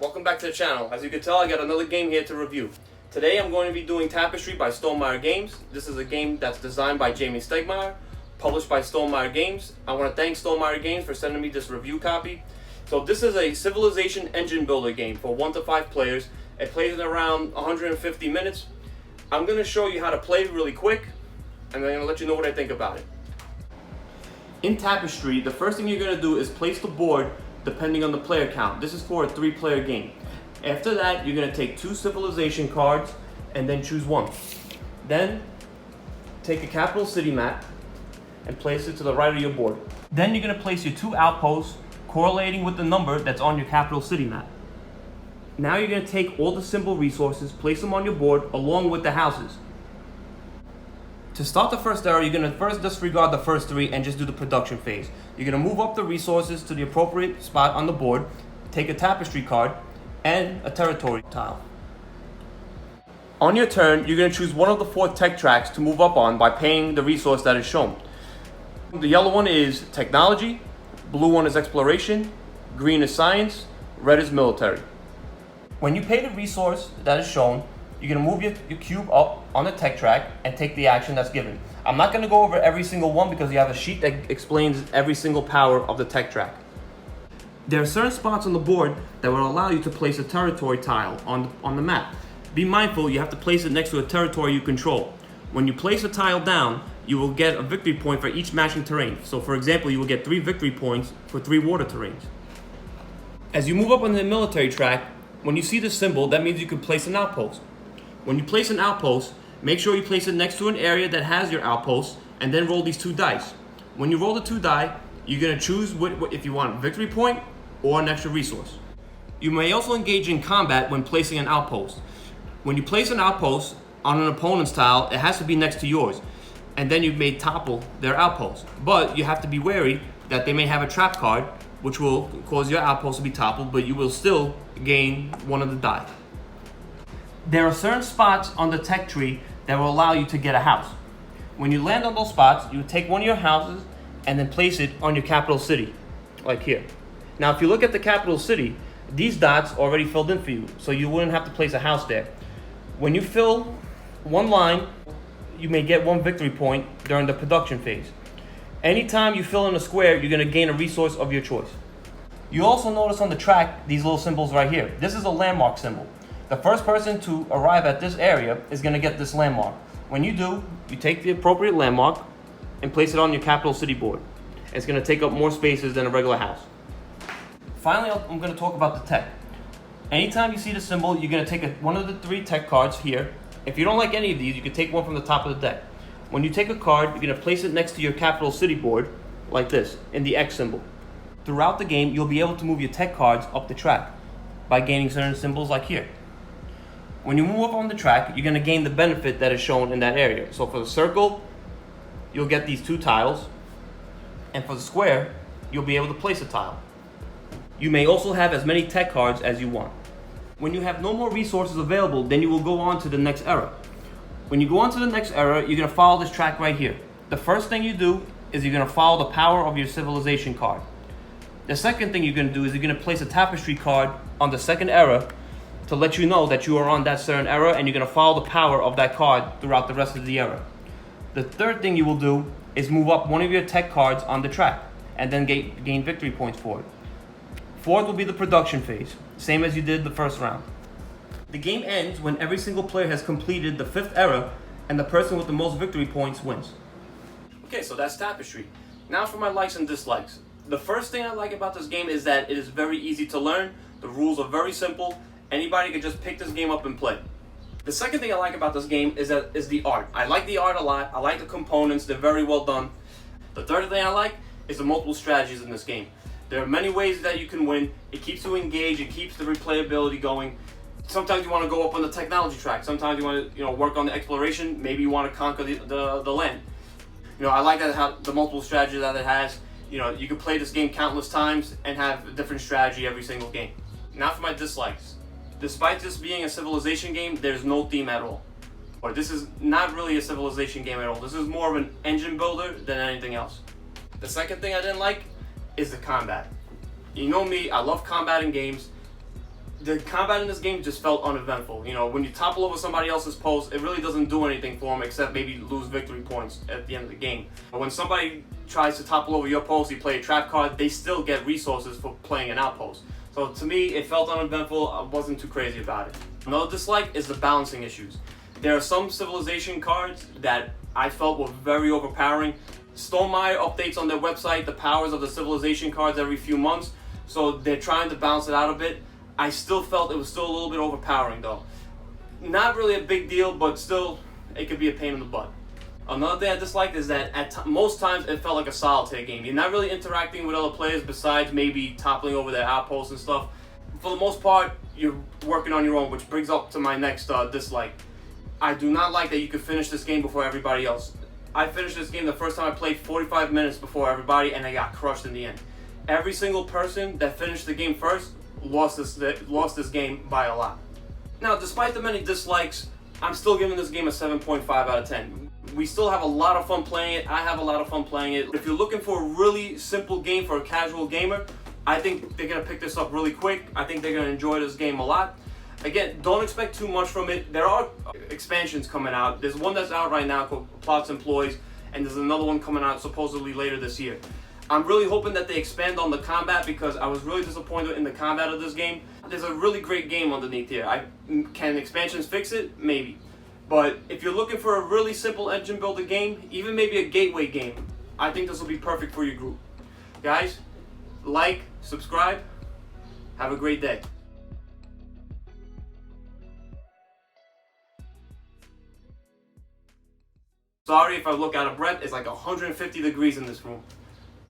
Welcome back to the channel. As you can tell, I got another game here to review. Today I'm going to be doing Tapestry by Stonemaier Games. This is a game that's designed by Jamey Stegmaier, published by Stonemaier Games. I want to thank Stonemaier Games for sending me this review copy. So this is a civilization engine builder game for 1 to 5 players. It plays in around 150 minutes. I'm going to show you how to play really quick, and then I'm going to let you know what I think about it. In Tapestry, the first thing you're going to do is place the board depending on the player count. This is for a 3-player game. After that, you're going to take 2 civilization cards and then choose one. Then take a capital city map and place it to the right of your board. Then you're going to place your 2 outposts correlating with the number that's on your capital city map. Now you're going to take all the symbol resources, place them on your board along with the houses. To start the first era, you're going to first disregard the first 3 and just do the production phase. You're going to move up the resources to the appropriate spot on the board, take a tapestry card, and a territory tile. On your turn, you're going to choose one of the 4 tech tracks to move up on by paying the resource that is shown. The yellow one is technology, blue one is exploration, green is science, red is military. When you pay the resource that is shown, you're going to move your cube up on the tech track and take the action that's given. I'm not going to go over every single one because you have a sheet that explains every single power of the tech track. There are certain spots on the board that will allow you to place a territory tile on the map. Be mindful, you have to place it next to a territory you control. When you place a tile down, you will get a victory point for each matching terrain. So for example, you will get 3 victory points for 3 water terrains. As you move up on the military track, when you see the symbol, that means you can place an outpost. When you place an outpost, make sure you place it next to an area that has your outpost and then roll these 2 dice. When you roll the 2 die, you're going to choose if you want a victory point or an extra resource. You may also engage in combat when placing an outpost. When you place an outpost on an opponent's tile, it has to be next to yours, and then you may topple their outpost. But you have to be wary that they may have a trap card which will cause your outpost to be toppled, but you will still gain one of the die. There are certain spots on the tech tree that will allow you to get a house. When you land on those spots, you take one of your houses and then place it on your capital city, like here. Now, if you look at the capital city, these dots are already filled in for you, so you wouldn't have to place a house there. When you fill one line, you may get 1 victory point during the production phase. Anytime you fill in a square, you're going to gain a resource of your choice. You also notice on the track these little symbols right here. This is a landmark symbol. The first person to arrive at this area is going to get this landmark. When you do, you take the appropriate landmark and place it on your capital city board. It's going to take up more spaces than a regular house. Finally, I'm going to talk about the tech. Anytime you see the symbol, you're going to take one of the 3 tech cards here. If you don't like any of these, you can take one from the top of the deck. When you take a card, you're going to place it next to your capital city board, like this, in the X symbol. Throughout the game, you'll be able to move your tech cards up the track by gaining certain symbols like here. When you move up on the track, you're going to gain the benefit that is shown in that area. So for the circle, you'll get these 2 tiles, and for the square, you'll be able to place a tile. You may also have as many tech cards as you want. When you have no more resources available, then you will go on to the next era. When you go on to the next era, you're going to follow this track right here. The first thing you do is you're going to follow the power of your civilization card. The second thing you're going to do is you're going to place a tapestry card on the second era to let you know that you are on that certain era, and you're going to follow the power of that card throughout the rest of the era. The third thing you will do is move up one of your tech cards on the track and then gain victory points for it. Fourth will be the production phase, same as you did the first round. The game ends when every single player has completed the 5th era, and the person with the most victory points wins. Okay, so that's Tapestry. Now for my likes and dislikes. The first thing I like about this game is that it is very easy to learn. The rules are very simple. Anybody can just pick this game up and play. The second thing I like about this game is the art. I like the art a lot. I like the components. They're very well done. The third thing I like is the multiple strategies in this game. There are many ways that you can win. It keeps you engaged. It keeps the replayability going. Sometimes you want to go up on the technology track. Sometimes you want to work on the exploration. Maybe you want to conquer the land. I like that how the multiple strategies that it has. You can play this game countless times and have a different strategy every single game. Now for my dislikes. Despite this being a civilization game, there's no theme at all. Or this is not really a civilization game at all. This is more of an engine builder than anything else. The second thing I didn't like is the combat. You know me, I love combat in games. the combat in this game just felt uneventful. You know, when you topple over somebody else's post, it really doesn't do anything for them except maybe lose victory points at the end of the game. But when somebody tries to topple over your post, you play a trap card, they still get resources for playing an outpost. So to me, it felt uneventful. I wasn't too crazy about it. Another dislike is the balancing issues. There are some civilization cards that I felt were very overpowering. Stonemaier updates on their website the powers of the civilization cards every few months, so they're trying to balance it out a bit. I still felt it was still a little bit overpowering though. Not really a big deal, but still, it could be a pain in the butt. Another thing I disliked is that at most times it felt like a solitaire game. You're not really interacting with other players besides maybe toppling over their outposts and stuff. For the most part, you're working on your own, which brings up to my next dislike. I do not like that you could finish this game before everybody else. I finished this game the first time I played 45 minutes before everybody, and I got crushed in the end. Every single person that finished the game first lost this game by a lot. Now, despite the many dislikes, I'm still giving this game a 7.5 out of 10. We still have a lot of fun playing it. I have a lot of fun playing it. If you're looking for a really simple game for a casual gamer, I think they're going to pick this up really quick. I think they're going to enjoy this game a lot. Again, don't expect too much from it. There are expansions coming out. There's one that's out right now called Plots Employees, and there's another one coming out supposedly later this year. I'm really hoping that they expand on the combat because I was really disappointed in the combat of this game. There's a really great game underneath here. Can expansions fix it? Maybe. But if you're looking for a really simple engine builder game, even maybe a gateway game, I think this will be perfect for your group. Guys, like, subscribe, have a great day. Sorry if I look out of breath, it's like 150 degrees in this room.